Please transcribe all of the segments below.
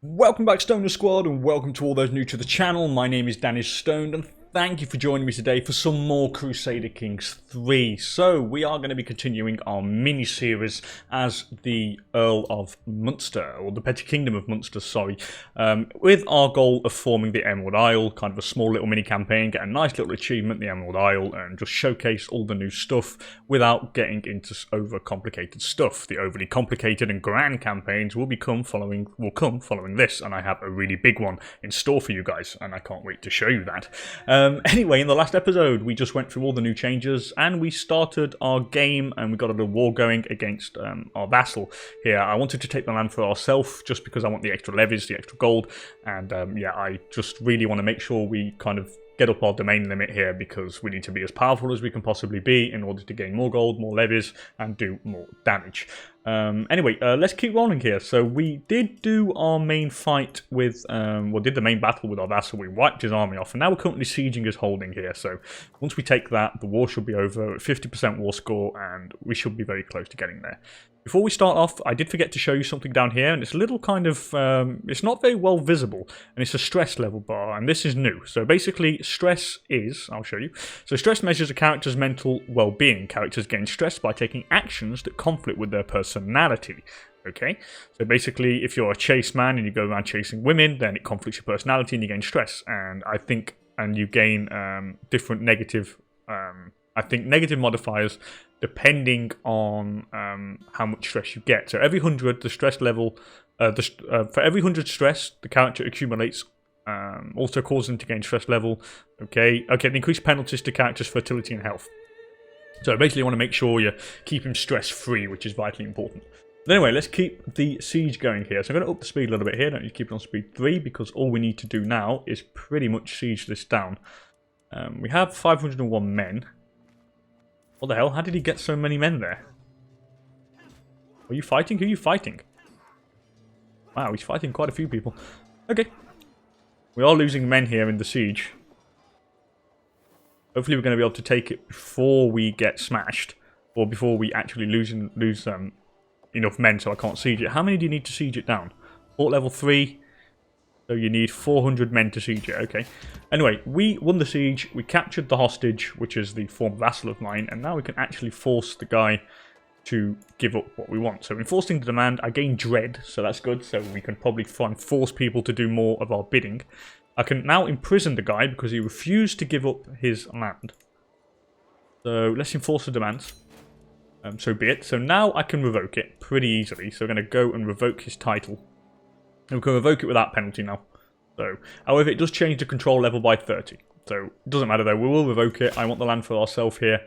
Welcome back, Stoner Squad, and welcome to all those new to the channel. My name is DanIsStoned, and thank you for joining me today for some more Crusader Kings 3. So, we are going to be continuing our mini-series as the Earl of Munster, or the Petty Kingdom of Munster, sorry, with our goal of forming the Emerald Isle, kind of a small little mini-campaign, get a nice little achievement, the Emerald Isle, and just showcase all the new stuff without getting into over-complicated stuff. The overly complicated and grand campaigns will come following this, and I have a really big one in store for you guys, and I can't wait to show you that. Anyway, in the last episode, we just went through all the new changes, and we started our game, and we got a little war going against our vassal here. I wanted to take the land for ourselves, just because I want the extra levies, the extra gold, and yeah, I just really want to make sure we kind of get up our domain limit here, because we need to be as powerful as we can possibly be in order to gain more gold, more levies, and do more damage. Anyway, let's keep rolling here. So we did do our main fight with, did the main battle with our vassal. We wiped his army off, and now we're currently sieging his holding here. So once we take that, the war should be over, 50% war score, and we should be very close to getting there. Before we start off, I did forget to show you something down here, and it's a little kind of, it's not very well visible, and it's a stress level bar, and this is new. So basically, stress is, I'll show you, so stress measures a character's mental well-being. Characters gain stress by taking actions that conflict with their personality. Okay, so basically, if you're a chase man and you go around chasing women, then it conflicts your personality and you gain stress, and I think, and you gain different negative, I think negative modifiers depending on how much stress you get. So every 100, the stress level, for every 100 stress, the character accumulates, also causing to gain stress level. Okay, the increased penalties to characters' fertility and health. So basically you want to make sure you keep him stress-free, which is vitally important. But anyway, let's keep the siege going here. So I'm going to up the speed a little bit here. Don't need to keep it on speed 3, because all we need to do now is pretty much siege this down. We have 501 men. What the hell? How did he get so many men there? Are you fighting? Who are you fighting? Wow, he's fighting quite a few people. Okay. We are losing men here in the siege. Hopefully we're going to be able to take it before we get smashed. Or before we actually lose enough men so I can't siege it. How many do you need to siege it down? Fort level 3. So you need 400 men to siege it, okay. Anyway, we won the siege, we captured the hostage, which is the former vassal of mine, and now we can actually force the guy to give up what we want. So enforcing the demand, I gain dread, so that's good, so we can probably try and force people to do more of our bidding. I can now imprison the guy because he refused to give up his land. So let's enforce the demands. So be it. So now I can revoke it pretty easily, so we're going to go and revoke his title. And we can revoke it without penalty now. So, however, it does change the control level by 30. So, it doesn't matter though, we will revoke it. I want the land for ourselves here.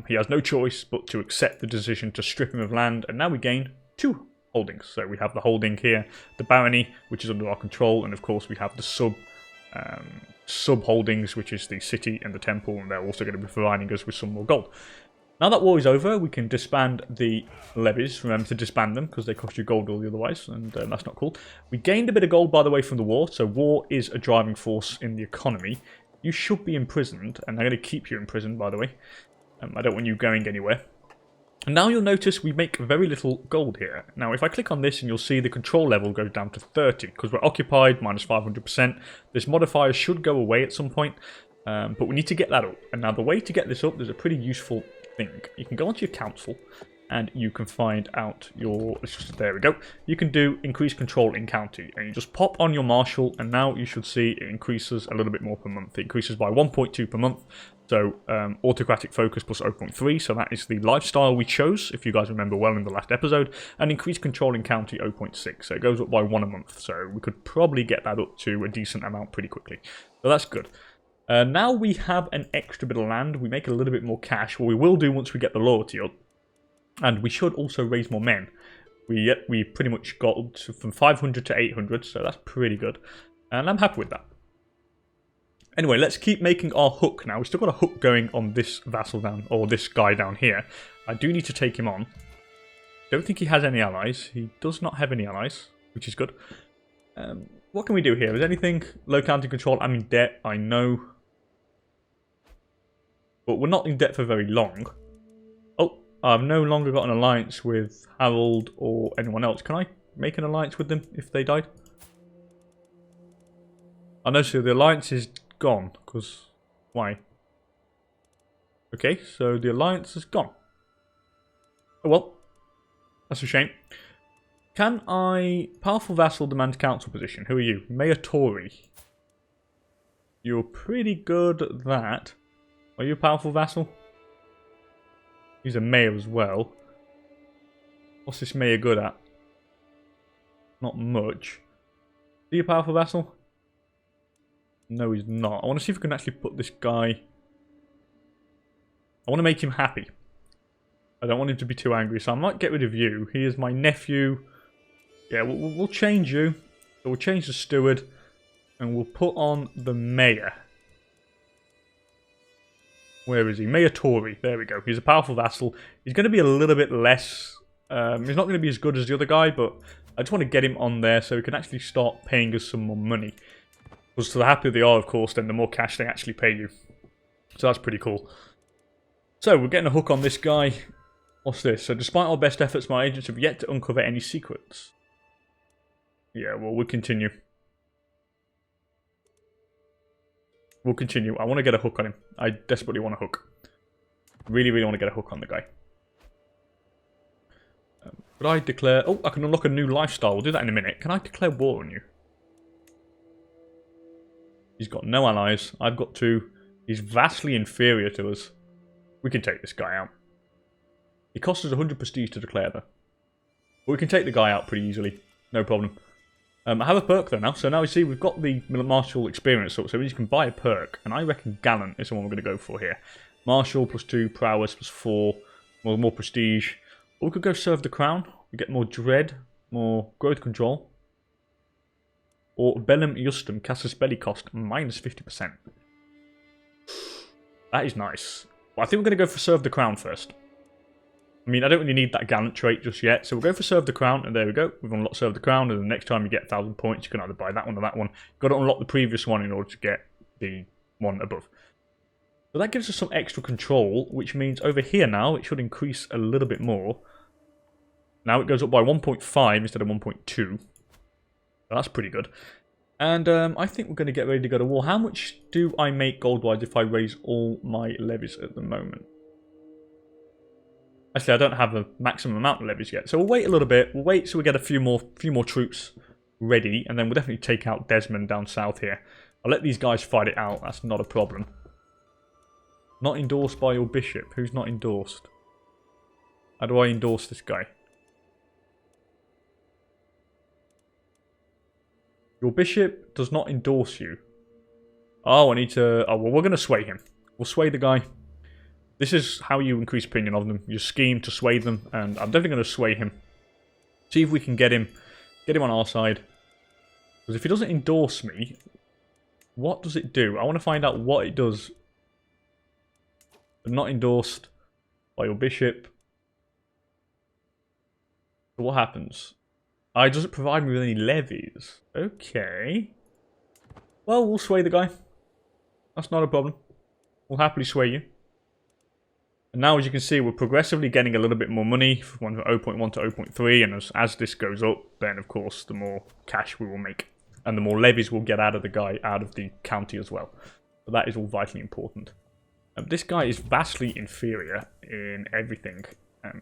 He has no choice but to accept the decision to strip him of land. And now we gain 2 holdings. So, we have the holding here, the barony, which is under our control. And of course, we have the sub-holdings, which is the city and the temple. And they're also going to be providing us with some more gold. Now that war is over, we can disband the levies. Remember to disband them, because they cost you gold otherwise, and that's not cool. We gained a bit of gold, by the way, from the war, so war is a driving force in the economy. You should be imprisoned, and they're going to keep you imprisoned, by the way. I don't want you going anywhere. And now you'll notice we make very little gold here. Now, if I click on this, and you'll see the control level goes down to 30, because we're occupied, minus 500%. This modifier should go away at some point, but we need to get that up. And now the way to get this up, there's a pretty useful thing. You can go onto your council and you can find out your, there we go, you can do increase control in county, and you just pop on your marshal, and now you should see it increases a little bit more per month. It increases by 1.2 per month. So autocratic focus plus 0.3, so that is the lifestyle we chose, if you guys remember well in the last episode, and increase control in county 0.6, so it goes up by 1 a month. So we could probably get that up to a decent amount pretty quickly, so that's good. Now we have an extra bit of land, we make a little bit more cash, what we will do once we get the loyalty up, and we should also raise more men. We pretty much got from 500 to 800, so that's pretty good, and I'm happy with that. Anyway, let's keep making our hook now. We've still got a hook going on this vassal down, or this guy down here. I do need to take him on. Don't think he has any allies. He does not have any allies, which is good. What can we do here? Is anything? Low county control, I'm in debt, I know. But we're not in debt for very long. Oh, I've no longer got an alliance with Harold or anyone else. Can I make an alliance with them if they died? I know, so the alliance is gone, because... Why? Okay, so the alliance is gone. Oh well. That's a shame. Can I... Powerful vassal demands council position. Who are you? Mayor Tory. You're pretty good at that. Are you a powerful vassal? He's a mayor as well. What's this mayor good at? Not much. Is he a powerful vassal? No, he's not. I want to see if we can actually put this guy... I want to make him happy. I don't want him to be too angry, so I might get rid of you. He is my nephew. Yeah, we'll change you. So we'll change the steward. And we'll put on the mayor. Where is he? Mayor Tory. There we go. He's a powerful vassal. He's going to be a little bit less... he's not going to be as good as the other guy, but I just want to get him on there so he can actually start paying us some more money. Because the happier they are, of course, then the more cash they actually pay you. So that's pretty cool. So, we're getting a hook on this guy. What's this? So, despite our best efforts, my agents have yet to uncover any secrets. Yeah, well, we'll continue. We'll continue. I want to get a hook on him. I desperately want a hook. Really, really want to get a hook on the guy. Could I declare... Oh, I can unlock a new lifestyle. We'll do that in a minute. Can I declare war on you? He's got no allies. I've got two. He's vastly inferior to us. We can take this guy out. It costs us 100 prestige to declare, though. But we can take the guy out pretty easily. No problem. I have a perk, though, now. So now we see we've got the martial experience, so we can buy a perk. And I reckon Gallant is the one we're going to go for here. Martial +2, prowess +4, more prestige. Or we could go serve the crown. We get more dread, more growth control. Or Bellum Justum, casus belli cost -50%. That is nice. Well, I think we're going to go for serve the crown first. I mean, I don't really need that gallant trait just yet, so we'll go for serve the crown, and there we go. We've unlocked serve the crown, and the next time you get 1,000 points, you can either buy that one or that one. You've got to unlock the previous one in order to get the one above. So that gives us some extra control, which means over here now, it should increase a little bit more. Now it goes up by 1.5 instead of 1.2. So that's pretty good. And I think we're going to get ready to go to war. How much do I make gold-wise if I raise all my levies at the moment? Actually, I don't have a maximum amount of levies yet. So we'll wait a little bit. We'll wait till we get a few more troops ready. And then we'll definitely take out Desmond down south here. I'll let these guys fight it out. That's not a problem. Not endorsed by your bishop. Who's not endorsed? How do I endorse this guy? Your bishop does not endorse you. Oh, I need to... Oh, well, we're going to sway him. We'll sway the guy. This is how you increase opinion of them. You scheme to sway them, and I'm definitely going to sway him. See if we can get him on our side. Because if he doesn't endorse me, what does it do? I want to find out what it does. I'm not endorsed by your bishop. So what happens? Does it provide me with any levies? Okay. Well, we'll sway the guy. That's not a problem. We'll happily sway you. And now, as you can see, we're progressively getting a little bit more money from 0.1 to 0.3. And as this goes up, then, of course, the more cash we will make. And the more levies we'll get out of the guy, out of the county as well. So that is all vitally important. This guy is vastly inferior in everything.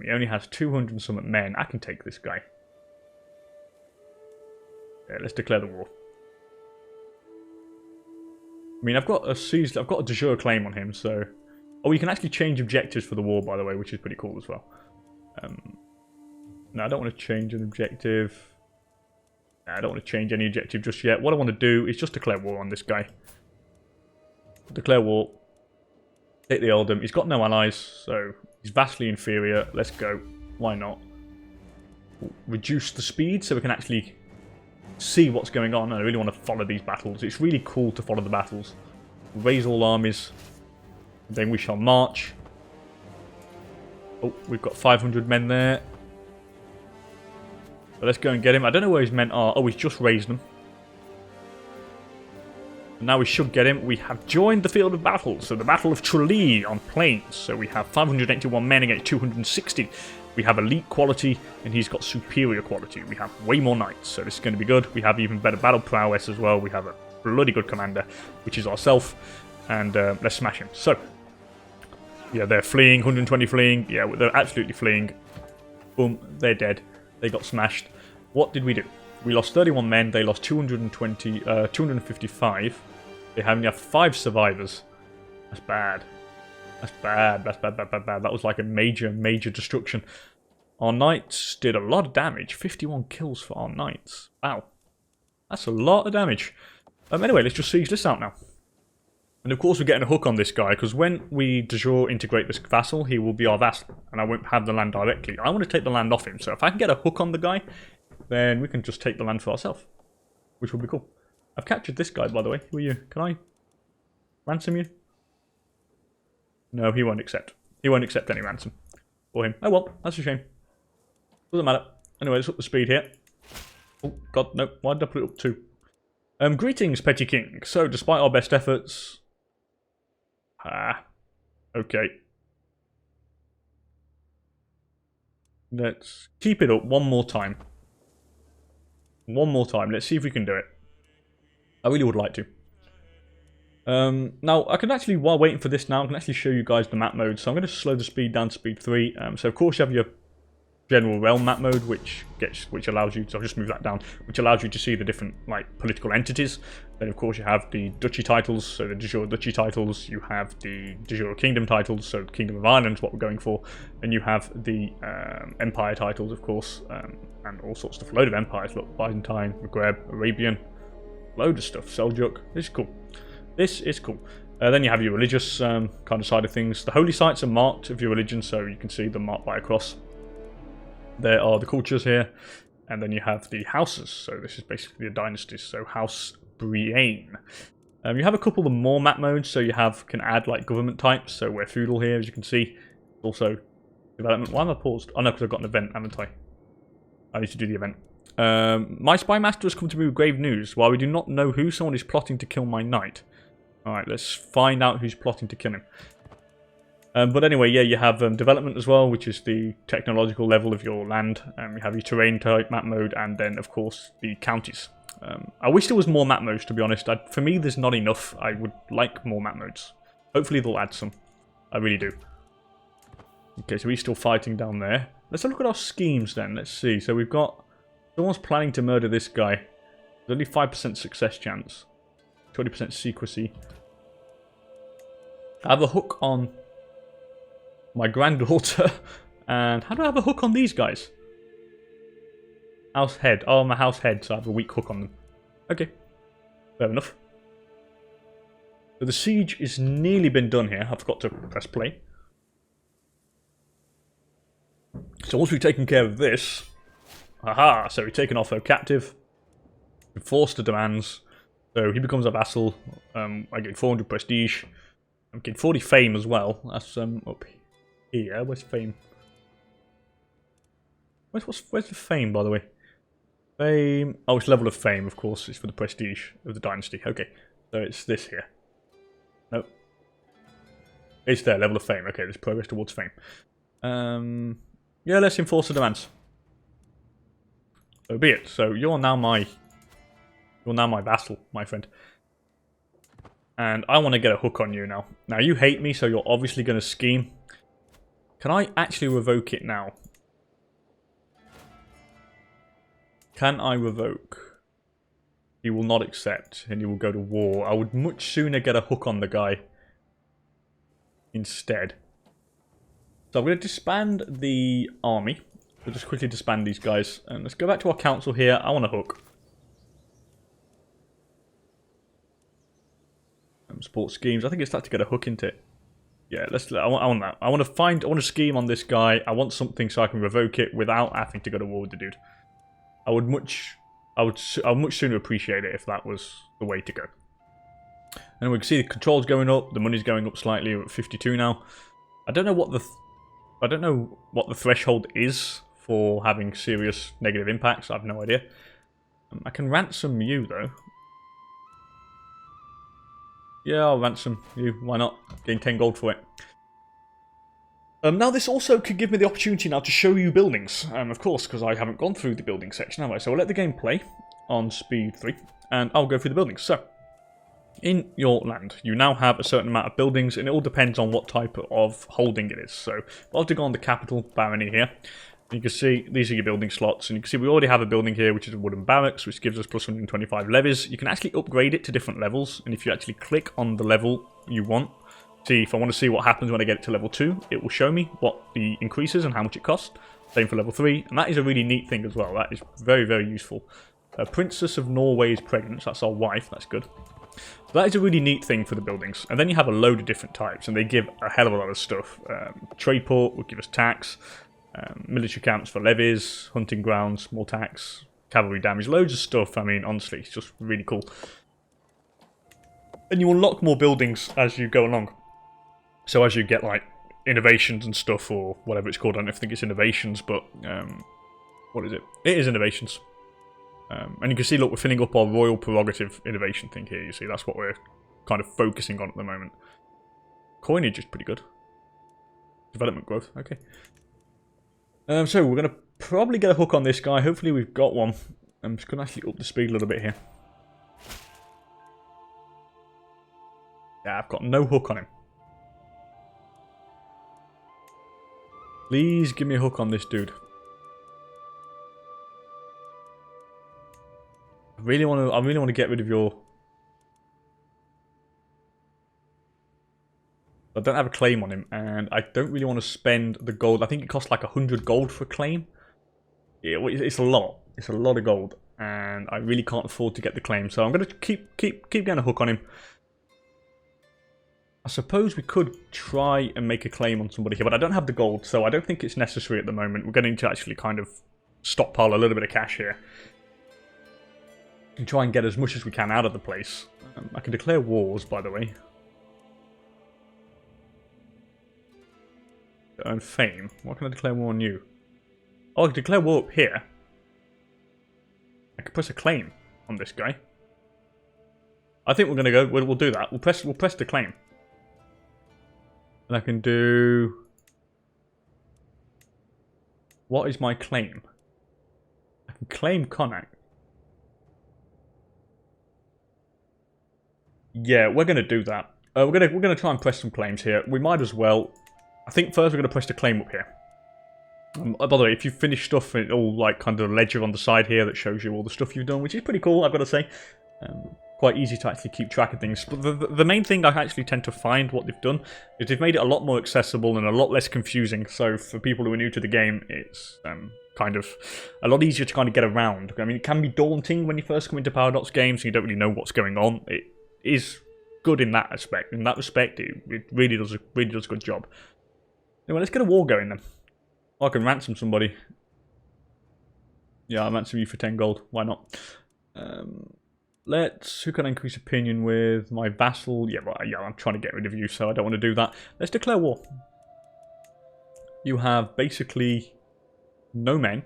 He only has 200 and some men. I can take this guy. Yeah, let's declare the war. I mean, I've got a de jure claim on him, so... Oh, you can actually change objectives for the war, by the way, which is pretty cool as well. No, I don't want to change an objective. No, I don't want to change any objective just yet. What I want to do is just declare war on this guy. Declare war. Take the earldom. He's got no allies, so he's vastly inferior. Let's go. Why not? We'll reduce the speed so we can actually... see what's going on. I really want to follow these battles. It's really cool to follow the battles. Raise all armies. Then we shall march. Oh, we've got 500 men there. So let's go and get him. I don't know where his men are. Oh, he's just raised them. And now we should get him. We have joined the field of battle. So the Battle of Tralee on plains. So we have 581 men against 260. We have elite quality, and he's got superior quality. We have way more knights, so this is going to be good. We have even better battle prowess as well. We have a bloody good commander, which is ourselves, and let's smash him. So, yeah, they're fleeing, 120 fleeing. Yeah, they're absolutely fleeing. Boom, they're dead. They got smashed. What did we do? We lost 31 men. They lost 255. They only have 5 survivors. That's bad. That's bad. That's bad, bad, bad, bad. That was like a major, major destruction. Our knights did a lot of damage. 51 kills for our knights. Wow. That's a lot of damage. Anyway, let's just siege this out now. And of course we're getting a hook on this guy, because when we de jure integrate this vassal, he will be our vassal, and I won't have the land directly. I want to take the land off him, so if I can get a hook on the guy, then we can just take the land for ourselves, which will be cool. I've captured this guy, by the way. Who are you? Can I ransom you? No, he won't accept. He won't accept any ransom for him. Oh well, that's a shame. Doesn't matter. Anyway, let's up the speed here. Oh god, no. Why did I put it up to? Greetings, Petty King. So, despite our best efforts... okay. Let's keep it up one more time. One more time. Let's see if we can do it. I really would like to. Now, I can actually, while waiting for this now, I can actually show you guys the map mode. So I'm going to slow the speed down to speed 3. So of course you have your general realm map mode, which allows you, so I'll just move that down, which allows you to see the different political entities. Then of course you have the duchy titles, so the de jure duchy titles. You have the de jure kingdom titles, so the Kingdom of Ireland is what we're going for. And you have the empire titles, of course, and all sorts of stuff. A load of empires. Look, Byzantine, Maghreb, Arabian, load of stuff. Seljuk. This is cool. This is cool. Then you have your religious kind of side of things. The holy sites are marked of your religion, so you can see them marked by a cross. There are the cultures here, and then you have the houses. So this is basically the dynasties. So House Brienne. You have a couple of more map modes. So you can add government types. So we're feudal here, as you can see. Also development. Why am I paused? Oh no, because I've got an event, haven't I? I need to do the event. My spy master has come to me with grave news. While we do not know who, someone is plotting to kill my knight. Alright, let's find out who's plotting to kill him. But anyway, yeah, you have development as well, which is the technological level of your land. You have your terrain type map mode, and then, of course, the counties. I wish there was more map modes, to be honest. For me, there's not enough. I would like more map modes. Hopefully they'll add some. I really do. Okay, so he's still fighting down there. Let's have a look at our schemes then. Let's see. So we've got... Someone's planning to murder this guy. There's only 5% success chance. 20% secrecy. I have a hook on my granddaughter. And how do I have a hook on these guys? House head. Oh, I'm a house head, so I have a weak hook on them. Okay. Fair enough. So the siege is nearly been done here. I forgot to press play. So once we've taken care of this... Aha! So we've taken off her captive. We've forced the demands. So he becomes a vassal. I get 400 prestige. I get 40 fame as well. That's up here. Where's fame? Where's the fame, by the way? Fame. Oh, it's level of fame, of course. It's for the prestige of the dynasty. Okay. So it's this here. Nope. It's there, level of fame. Okay, there's progress towards fame. Yeah, let's enforce the demands. So be it. So you're now my vassal, my friend. And I want to get a hook on you now. Now you hate me, so you're obviously going to scheme. Can I actually revoke it now? Can I revoke? He will not accept, and he will go to war. I would much sooner get a hook on the guy instead. So I'm going to disband the army. We'll just quickly disband these guys. And let's go back to our council here. I want a hook. Support schemes. I think it's time to get a hook into it. Yeah, I want that. I want to scheme on this guy. I want something so I can revoke it without having to go to war with the dude. I would much sooner appreciate it if that was the way to go. And we can see the controls going up. The money's going up slightly. We're at 52 now. I don't know what the threshold is for having serious negative impacts. I have no idea. I can ransom you though. Yeah, I'll ransom you. Why not? Gain 10 gold for it. Now this also could give me the opportunity now to show you buildings. Of course, because I haven't gone through the building section, have I? So I'll let the game play on speed 3, and I'll go through the buildings. So, in your land, you now have a certain amount of buildings, and it all depends on what type of holding it is. So, if I was to go on the capital barony here, you can see these are your building slots, and you can see we already have a building here, which is a wooden barracks, which gives us plus 125 levies. You can actually upgrade it to different levels, and if you actually click on the level you want, see if I want to see what happens when I get it to level 2, it will show me what the increases and how much it costs. Same for level 3, and that is a really neat thing as well. That is very, very useful. Princess of Norway is pregnant, so that's our wife, that's good. So that is a really neat thing for the buildings. And then you have a load of different types, and they give a hell of a lot of stuff. Trade port will give us tax, military camps for levies, hunting grounds, more tax, cavalry damage, loads of stuff. I mean, honestly, it's just really cool. And you unlock more buildings as you go along. So as you get, like, innovations and stuff, or whatever it's called, I don't think it's innovations, but, what is it? It is innovations. And you can see, look, we're filling up our royal prerogative innovation thing here, you see, that's what we're kind of focusing on at the moment. Coinage is pretty good. Development growth, okay. So we're going to probably get a hook on this guy, hopefully we've got one. I'm just going to actually up the speed a little bit here. Yeah, I've got no hook on him. Please give me a hook on this dude. I really want to get rid of your... I don't have a claim on him, and I don't really want to spend the gold. I think it costs like 100 gold for a claim. Yeah, it's a lot. It's a lot of gold, and I really can't afford to get the claim. So I'm going to keep getting a hook on him. I suppose we could try and make a claim on somebody here, but I don't have the gold, so I don't think it's necessary at the moment. We're going to actually kind of stockpile a little bit of cash here. And try and get as much as we can out of the place. I can declare wars, by the way. Earn fame. What can I declare war on you? Oh, I can declare war up here. I can press a claim on this guy. I think we're going to go... We'll do that. We'll press the claim. And I can do... What is my claim? I can claim Connacht. Yeah, we're going to do that. We're going to try and press some claims here. We might as well. I think first we're going to press the claim up here. By the way, if you finish stuff, it all like kind of a ledger on the side here that shows you all the stuff you've done, which is pretty cool, I've got to say. Quite easy to actually keep track of things. But the main thing I actually tend to find what they've done is they've made it a lot more accessible and a lot less confusing. So for people who are new to the game, it's kind of a lot easier to kind of get around. I mean, it can be daunting when you first come into Paradox games and you don't really know what's going on. It is good in that aspect. In that respect, it really does a good job. Anyway, let's get a war going then. Oh, I can ransom somebody. Yeah, I'll ransom you for 10 gold. Why not? Who can I increase opinion with? My vassal. Yeah, I'm trying to get rid of you, so I don't want to do that. Let's declare war. You have basically no men.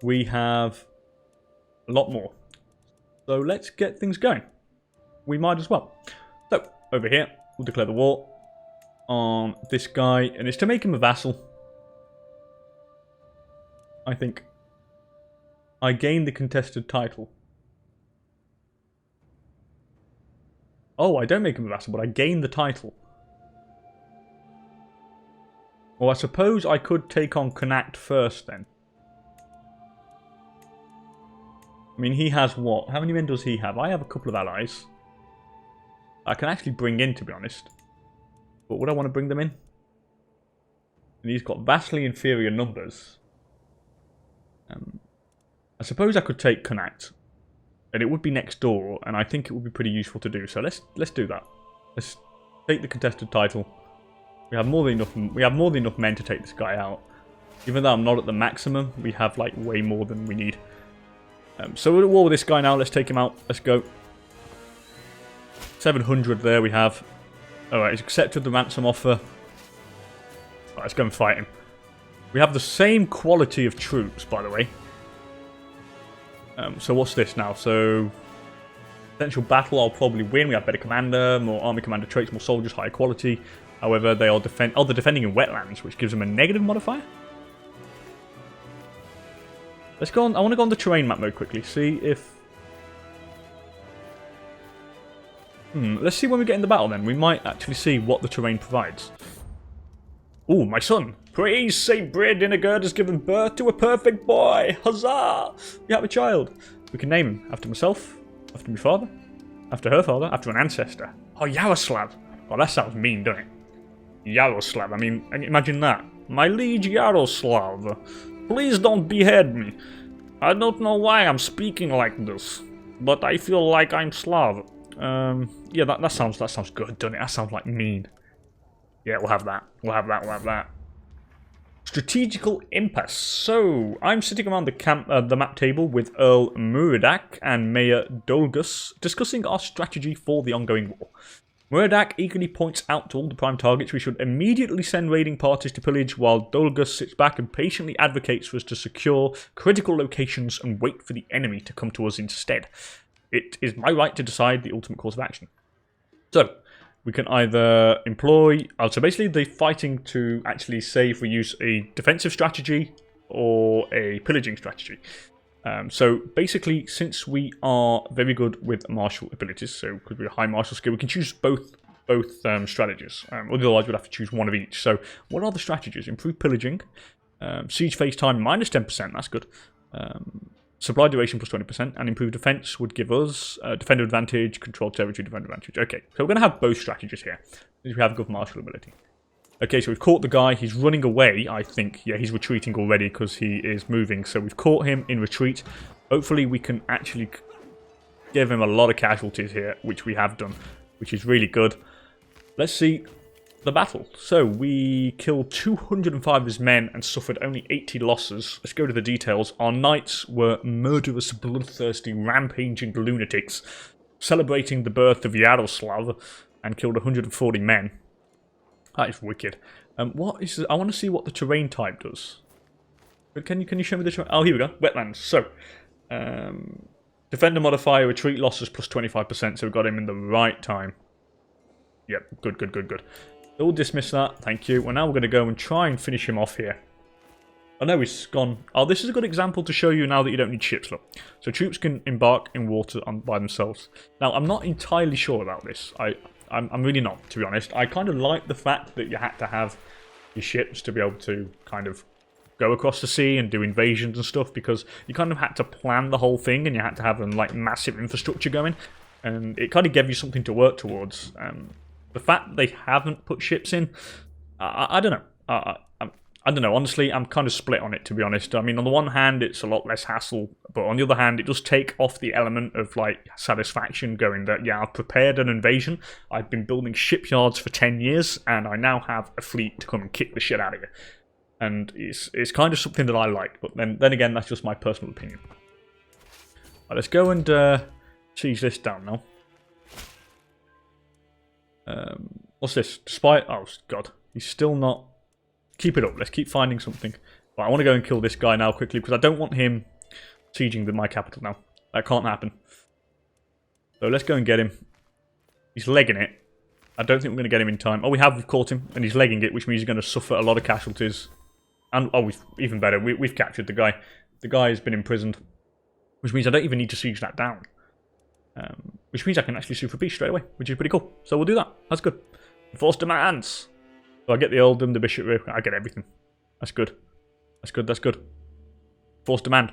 We have a lot more. So let's get things going. We might as well. So, over here, we'll declare the war on this guy, and it's to make him a vassal. I think. I gain the contested title. Oh, I don't make him a vassal, but I gain the title. Well, I suppose I could take on Connacht first, then. I mean, he has what? How many men does he have? I have a couple of allies. I can actually bring in, to be honest. But would I want to bring them in? And he's got vastly inferior numbers. I suppose I could take Connacht. And it would be next door, and I think it would be pretty useful to do. So let's do that. Let's take the contested title. We have more than enough men to take this guy out. Even though I'm not at the maximum, we have like way more than we need. So we're at war with this guy now. Let's take him out. Let's go. 700 there we have. Alright, he's accepted the ransom offer. Right, let's go and fight him. We have the same quality of troops, by the way. So what's this now? So, potential battle I'll probably win. We have better commander, more army commander traits, more soldiers, higher quality. However, they are they're defending in wetlands, which gives them a negative modifier. Let's go on. I want to go on the terrain map mode quickly. See if... Let's see when we get in the battle then. We might actually see what the terrain provides. Ooh, my son. Praise Saint Bredinigerd has given birth to a perfect boy. Huzzah! We have a child. We can name him after myself, after my father, after her father, after an ancestor. Oh, Yaroslav. Oh, that sounds mean, doesn't it? Yaroslav. I mean, imagine that. My liege Yaroslav. Please don't behead me. I don't know why I'm speaking like this, but I feel like I'm Slav. Yeah, that sounds good, doesn't it? That sounds like mean. Yeah, we'll have that. We'll have that. Strategical impasse. So, I'm sitting around the map table with Earl Muradak and Mayor Dolgus, discussing our strategy for the ongoing war. Muradak eagerly points out to all the prime targets we should immediately send raiding parties to pillage, while Dolgus sits back and patiently advocates for us to secure critical locations and wait for the enemy to come to us instead. It is my right to decide the ultimate course of action. So, we can either employ... so basically the fighting to actually say if we use a defensive strategy or a pillaging strategy. So basically, since we are very good with martial abilities, so because we're a high martial skill, we can choose both strategies. Otherwise, we'd have to choose one of each. So what are the strategies? Improved pillaging, siege phase time minus 10%, that's good. Supply duration plus 20%, and improved defense would give us defender advantage, controlled territory, defender advantage. Okay, so we're going to have both strategies here, since we have good martial ability. Okay, so we've caught the guy. He's running away, I think. Yeah, he's retreating already because he is moving. So we've caught him in retreat. Hopefully we can actually give him a lot of casualties here, which we have done, which is really good. Let's see the battle. So we killed 205 of his men and suffered only 80 losses. Let's go to the details. Our knights were murderous, bloodthirsty, rampaging lunatics, celebrating the birth of Yaroslav, and killed 140 men. That is wicked. What is? I want to see what the terrain type does. But can you show me the terrain? Oh, here we go. Wetlands. So, defender modifier, retreat losses plus 25%. So we got him in the right time. Yep. Good. We'll dismiss that. Thank you. Well, now we're going to go and try and finish him off here. I know he's gone. Oh, this is a good example to show you now that you don't need ships. Look. So troops can embark in water by themselves. Now, I'm not entirely sure about this. I'm really not, to be honest. I kind of like the fact that you had to have your ships to be able to kind of go across the sea and do invasions and stuff, because you kind of had to plan the whole thing and you had to have like massive infrastructure going, and it kind of gave you something to work towards. The fact that they haven't put ships in, I don't know. I don't know, honestly, I'm kind of split on it, to be honest. I mean, on the one hand, it's a lot less hassle, but on the other hand, it does take off the element of, like, satisfaction going that, yeah, I've prepared an invasion, I've been building shipyards for 10 years, and I now have a fleet to come and kick the shit out of you. And it's kind of something that I like, but then again, that's just my personal opinion. Right, let's go and siege this down now. What's this? Despite... Oh, God. He's still not... Keep it up. Let's keep finding something. Right, I want to go and kill this guy now quickly, because I don't want him sieging my capital now. That can't happen. So let's go and get him. He's legging it. I don't think we're going to get him in time. Oh, we've caught him, and he's legging it, which means he's going to suffer a lot of casualties. And, oh, even better, we've captured the guy. The guy has been imprisoned, which means I don't even need to siege that down. Which means I can actually sue for peace straight away, which is pretty cool. So we'll do that. That's good. Enforce demands. So I get the earldom, the bishopric, I get everything. That's good. That's good. Force demand.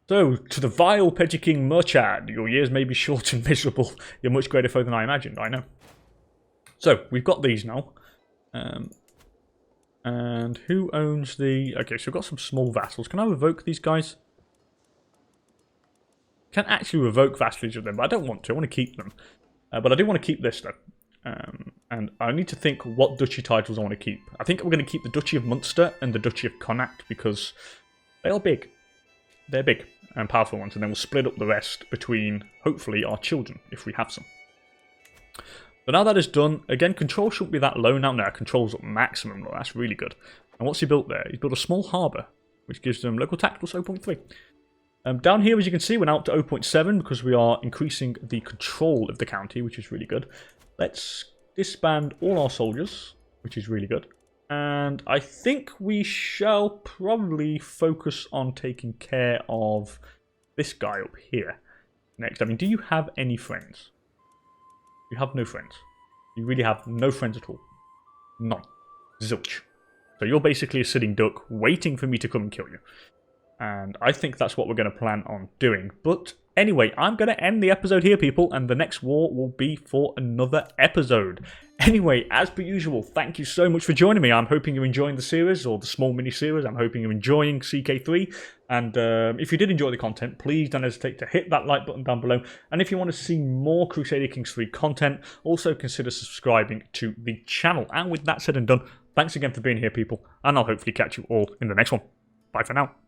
So, to the vile petty king Murchad, your years may be short and miserable. You're much greater foe than I imagined, I know. So, we've got these now. And who owns the... Okay, so we've got some small vassals. Can I revoke these guys? Can't actually revoke vassalage of them, but I don't want to. I want to keep them. But I do want to keep this, though. And I need to think what duchy titles I want to keep. I think we're going to keep the Duchy of Munster and the Duchy of Connacht, because they are big. They're big and powerful ones, and then we'll split up the rest between, hopefully, our children, if we have some. So now that is done, again, control shouldn't be that low now. No, control's at maximum. Look, that's really good. And what's he built there? He's built a small harbour, which gives them local tax plus 0.3. Down here, as you can see, we're now up to 0.7 because we are increasing the control of the county, which is really good. Let's disband all our soldiers, which is really good. And I think we shall probably focus on taking care of this guy up here next. I mean, do you have any friends? You have no friends. You really have no friends at all. None. Zilch. So you're basically a sitting duck waiting for me to come and kill you. And I think that's what we're going to plan on doing. But anyway, I'm going to end the episode here, people, and the next war will be for another episode. Anyway, as per usual, thank you so much for joining me. I'm hoping you're enjoying the series, or the small mini-series. I'm hoping you're enjoying CK3. And if you did enjoy the content, please don't hesitate to hit that like button down below. And if you want to see more Crusader Kings 3 content, also consider subscribing to the channel. And with that said and done, thanks again for being here, people. And I'll hopefully catch you all in the next one. Bye for now.